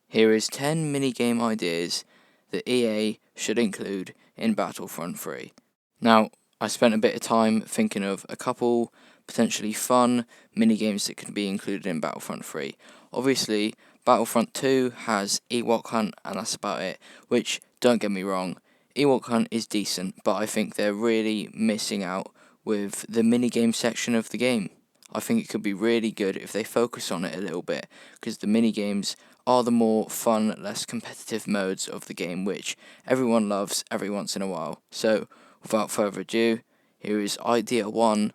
Here is 10 minigame ideas that EA should include in Battlefront 3. Now, I spent a bit of time thinking of a couple potentially fun minigames that could be included in Battlefront 3. Obviously, Battlefront 2 has Ewok Hunt, and that's about it, which, don't get me wrong, Ewok Hunt is decent, but I think they're really missing out with the minigame section of the game. I think it could be really good if they focus on it a little bit, because the minigames are the more fun, less competitive modes of the game, which everyone loves every once in a while. So, without further ado, here is idea 1,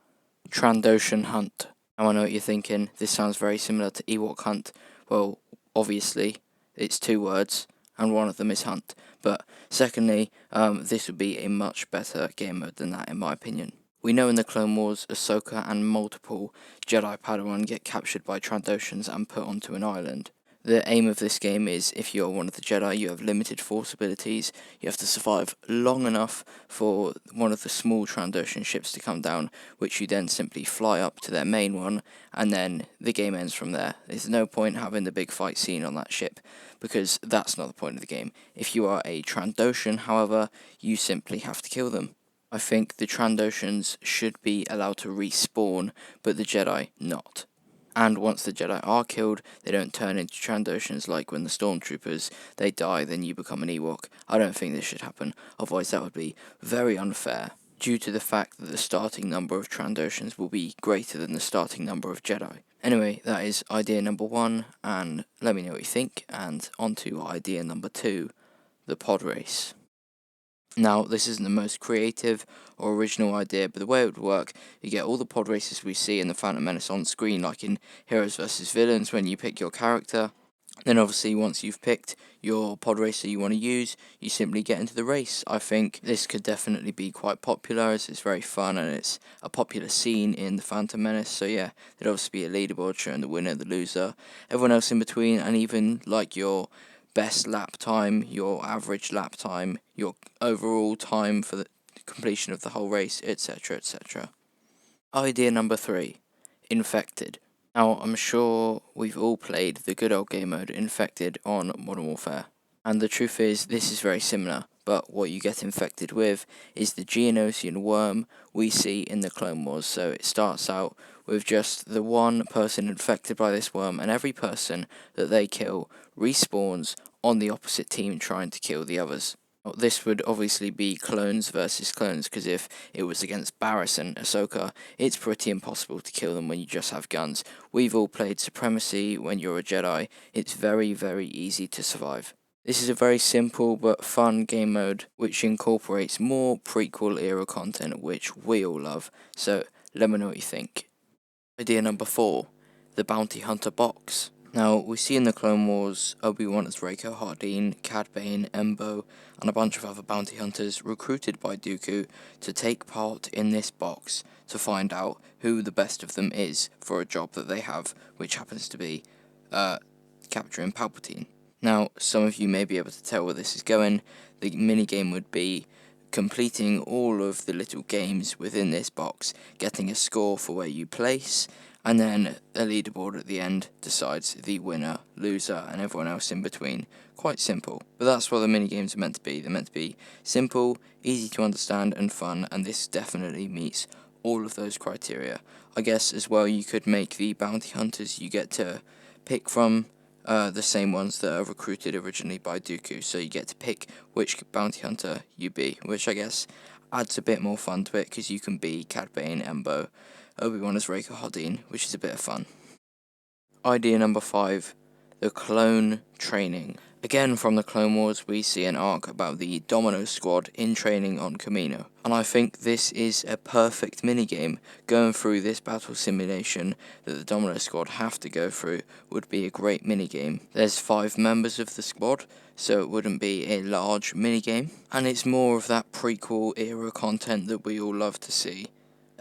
Trandoshan Hunt. Now I know what you're thinking, this sounds very similar to Ewok Hunt. Well, obviously, it's 2 words, and one of them is Hunt. But secondly, this would be a much better game mode than that, in my opinion. We know in the Clone Wars, Ahsoka and multiple Jedi Padawan get captured by Trandoshans and put onto an island. The aim of this game is, if you are one of the Jedi, you have limited force abilities, you have to survive long enough for one of the small Trandoshan ships to come down, which you then simply fly up to their main one, and then the game ends from there. There's no point having the big fight scene on that ship, because that's not the point of the game. If you are a Trandoshan, however, you simply have to kill them. I think the Trandoshans should be allowed to respawn, but the Jedi not. And once the Jedi are killed, they don't turn into Trandoshans like when the Stormtroopers, they die, then you become an Ewok. I don't think this should happen, otherwise that would be very unfair, due to the fact that the starting number of Trandoshans will be greater than the starting number of Jedi. Anyway, that is idea number 1, and let me know what you think, and on to idea number 2, the pod race. Now, this isn't the most creative or original idea, but the way it would work, you get all the pod races we see in the Phantom Menace on screen, like in Heroes vs Villains when you pick your character. Then obviously once you've picked your pod racer you want to use, you simply get into the race. I think this could definitely be quite popular, as it's very fun and it's a popular scene in the Phantom Menace. So yeah, there'd obviously be a leaderboard showing the winner, the loser, everyone else in between, and even like your best lap time, your average lap time, your overall time for the completion of the whole race, etc, etc. Idea number 3, Infected. Now, I'm sure we've all played the good old game mode Infected on Modern Warfare, and the truth is, this is very similar, but what you get infected with is the Geonosian worm we see in the Clone Wars. So it starts out with just the one person infected by this worm, and every person that they kill respawns on the opposite team trying to kill the others. Well, this would obviously be clones versus clones, because if it was against Barriss and Ahsoka, it's pretty impossible to kill them when you just have guns. We've all played Supremacy when you're a Jedi. It's very, very easy to survive. This is a very simple but fun game mode which incorporates more prequel era content, which we all love, so let me know what you think. Idea number 4, the Bounty Hunter box. Now, we see in the Clone Wars Obi-Wan as Rako Hardeen, Cad Bane, Embo, and a bunch of other bounty hunters recruited by Dooku to take part in this box to find out who the best of them is for a job that they have, which happens to be capturing Palpatine. Now, some of you may be able to tell where this is going. The minigame would be completing all of the little games within this box, getting a score for where you place, and then a leaderboard at the end decides the winner, loser, and everyone else in between. Quite simple, but that's what the minigames are meant to be. They're meant to be simple, easy to understand, and fun, and this definitely meets all of those criteria. I guess as well you could make the bounty hunters you get to pick from the same ones that are recruited originally by Dooku, so you get to pick which bounty hunter you be, which I guess adds a bit more fun to it, because you can be Cad Bane, Embo, Obi-Wan as Rako Hardeen, which is a bit of fun. Idea number 5, the Clone Training. Again, from the Clone Wars, we see an arc about the Domino Squad in training on Kamino, and I think this is a perfect minigame. Going through this battle simulation that the Domino Squad have to go through would be a great minigame. There's 5 members of the squad, so it wouldn't be a large minigame, and it's more of that prequel era content that we all love to see.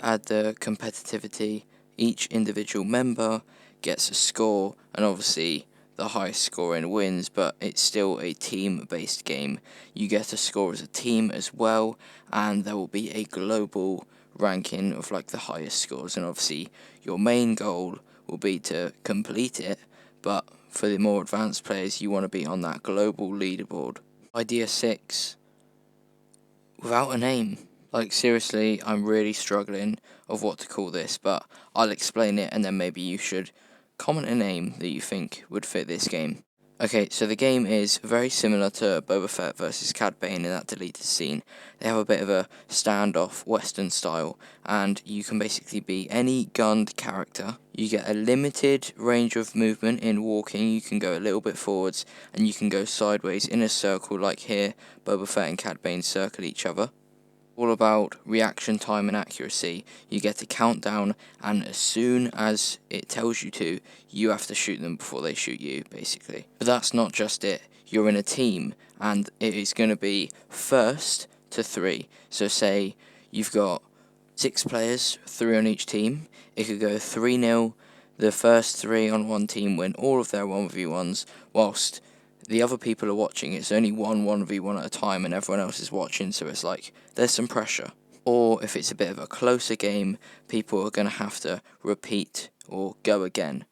Add the competitivity, each individual member gets a score, and obviously the highest scoring wins, but it's still a team-based game. You get a score as a team as well, and there will be a global ranking of like the highest scores, and obviously your main goal will be to complete it, but for the more advanced players, you want to be on that global leaderboard. Idea 6. Without a name. Like, seriously, I'm really struggling of what to call this, but I'll explain it and then maybe you should comment a name that you think would fit this game. Okay, so the game is very similar to Boba Fett versus Cad Bane in that deleted scene. They have a bit of a standoff Western style, and you can basically be any gunned character. You get a limited range of movement in walking. You can go a little bit forwards, and you can go sideways in a circle like here. Boba Fett and Cad Bane circle each other. All about reaction time and accuracy. You get to count down, and as soon as it tells you to, you have to shoot them before they shoot you, basically. But that's not just it. You're in a team, and it is going to be first to 3. So say you've got 6 players, 3 on each team. It could go 3-0. The first 3 on one team win all of their 1v1s, whilst the other people are watching. It's only 1v1 at a time and everyone else is watching, so it's like there's some pressure. Or if it's a bit of a closer game, people are going to have to repeat or go again.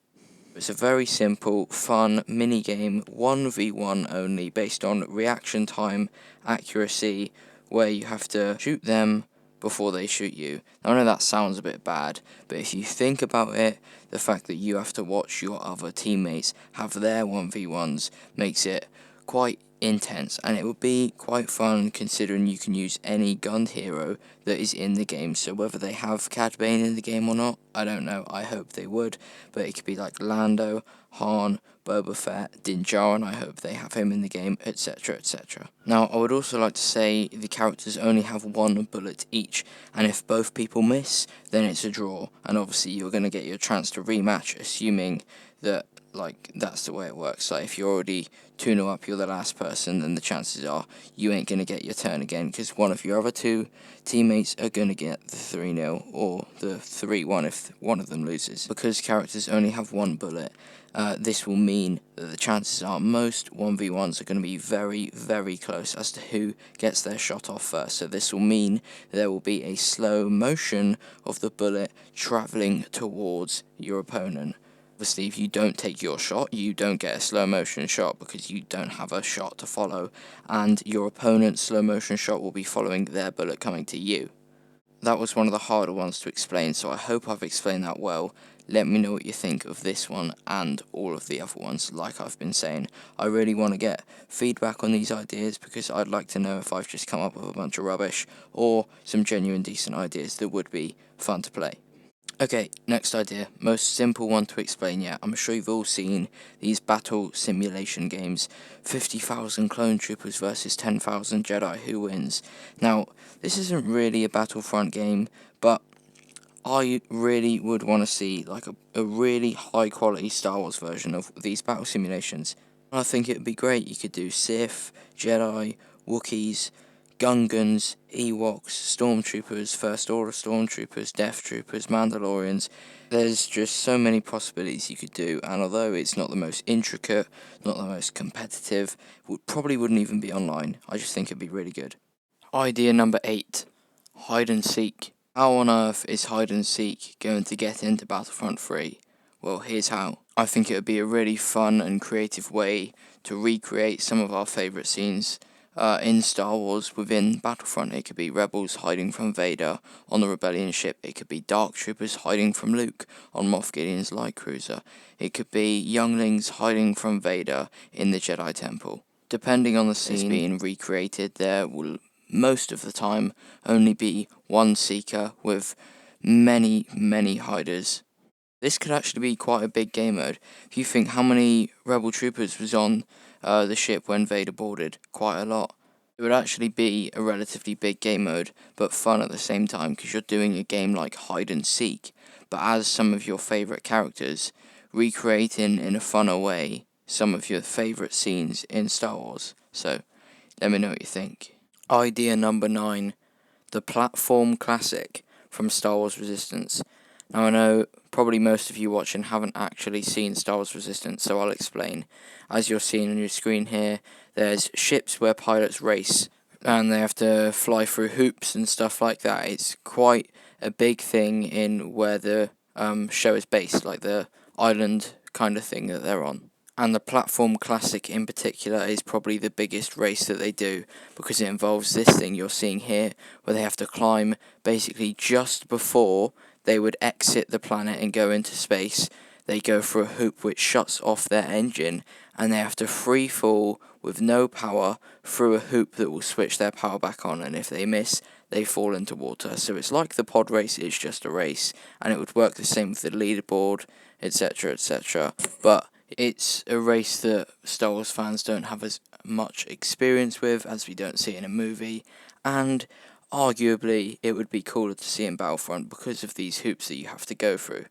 It's a very simple, fun mini game, 1v1 only, based on reaction time, accuracy, where you have to shoot them before they shoot you. Now, I know that sounds a bit bad, but if you think about it, the fact that you have to watch your other teammates have their 1v1s makes it quite intense, and it would be quite fun considering you can use any gunned hero that is in the game. So whether they have Cad Bane in the game or not, I don't know. I hope they would, but it could be like Lando, Han, Boba Fett, Din Djarin, I hope they have him in the game, etc, etc. Now, I would also like to say the characters only have 1 bullet each, and if both people miss, then it's a draw, and obviously you're going to get your chance to rematch, assuming that, like, that's the way it works. Like, if you're already 2-0 up, you're the last person, then the chances are you ain't going to get your turn again, because one of your other 2 teammates are going to get the 3-0, or the 3-1 if one of them loses. Because characters only have 1 bullet, this will mean that the chances are most 1v1s are going to be very, very close as to who gets their shot off first. So this will mean there will be a slow motion of the bullet travelling towards your opponent. Obviously, if you don't take your shot, you don't get a slow motion shot because you don't have a shot to follow, and your opponent's slow motion shot will be following their bullet coming to you. That was one of the harder ones to explain, so I hope I've explained that well. Let me know what you think of this one and all of the other ones, like I've been saying. I really want to get feedback on these ideas because I'd like to know if I've just come up with a bunch of rubbish or some genuine decent ideas that would be fun to play. Okay, next idea, most simple one to explain yet. I'm sure you've all seen these battle simulation games, 50,000 clone troopers versus 10,000 Jedi, who wins? Now, this isn't really a Battlefront game, but I really would want to see like a really high quality Star Wars version of these battle simulations. I think it would be great. You could do Sith, Jedi, Wookiees, Gungans, Ewoks, Stormtroopers, First Order Stormtroopers, Death Troopers, Mandalorians. There's just so many possibilities you could do, and although it's not the most intricate, not the most competitive, probably wouldn't even be online, I just think it'd be really good. Idea number 8. Hide and seek. How on earth is hide and seek going to get into Battlefront 3? Well, here's how. I think it would be a really fun and creative way to recreate some of our favourite scenes in Star Wars within Battlefront. It could be Rebels hiding from Vader on the Rebellion ship. It could be Dark Troopers hiding from Luke on Moff Gideon's light cruiser. It could be younglings hiding from Vader in the Jedi Temple. Depending on the scene being recreated, there will most of the time only be one seeker with many, many hiders. This could actually be quite a big game mode. If you think how many Rebel troopers was on the ship when Vader boarded, quite a lot. It would actually be a relatively big game mode, but fun at the same time because you're doing a game like hide and seek, but as some of your favourite characters, recreating in a funner way some of your favourite scenes in Star Wars. So, let me know what you think. Idea number 9, the platform classic from Star Wars Resistance. Now I know probably most of you watching haven't actually seen Star Wars Resistance, so I'll explain. As you're seeing on your screen here, there's ships where pilots race, and they have to fly through hoops and stuff like that. It's quite a big thing in where the show is based, like the island kind of thing that they're on. And the Platform Classic in particular is probably the biggest race that they do, because it involves this thing you're seeing here, where they have to climb basically just before they would exit the planet and go into space. They go through a hoop which shuts off their engine, and they have to free fall with no power through a hoop that will switch their power back on, and if they miss, they fall into water. So it's like the pod race is just a race, and it would work the same with the leaderboard, etc, etc. But it's a race that Star Wars fans don't have as much experience with, as we don't see it in a movie, and arguably it would be cooler to see in Battlefront because of these hoops that you have to go through.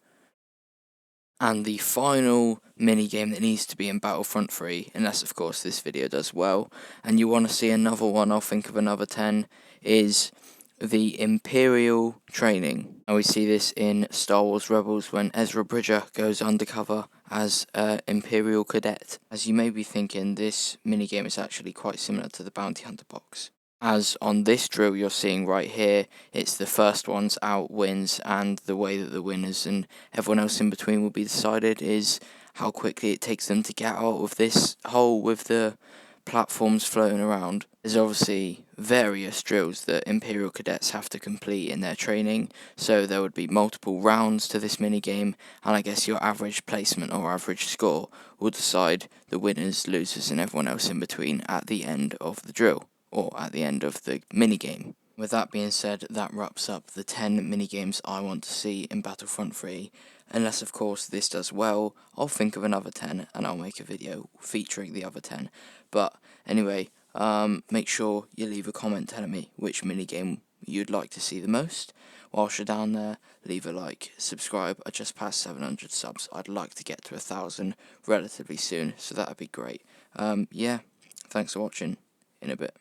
And the final minigame that needs to be in Battlefront 3, unless of course this video does well, and you want to see another one, I'll think of another 10, is the Imperial Training. And we see this in Star Wars Rebels when Ezra Bridger goes undercover as an Imperial cadet. As you may be thinking, this minigame is actually quite similar to the Bounty Hunter box. As on this drill you're seeing right here, it's the first ones out wins, and the way that the winners and everyone else in between will be decided is how quickly it takes them to get out of this hole with the platforms floating around. There's obviously various drills that Imperial cadets have to complete in their training, so there would be multiple rounds to this minigame, and I guess your average placement or average score will decide the winners, losers and everyone else in between at the end of the drill, or at the end of the minigame. With that being said, that wraps up the 10 minigames I want to see in Battlefront 3. Unless of course this does well, I'll think of another 10 and I'll make a video featuring the other 10. But anyway, make sure you leave a comment telling me which minigame you'd like to see the most. Whilst you're down there, leave a like, subscribe. I just passed 700 subs. I'd like to get to 1,000 relatively soon, so that'd be great. Yeah, thanks for watching. In a bit.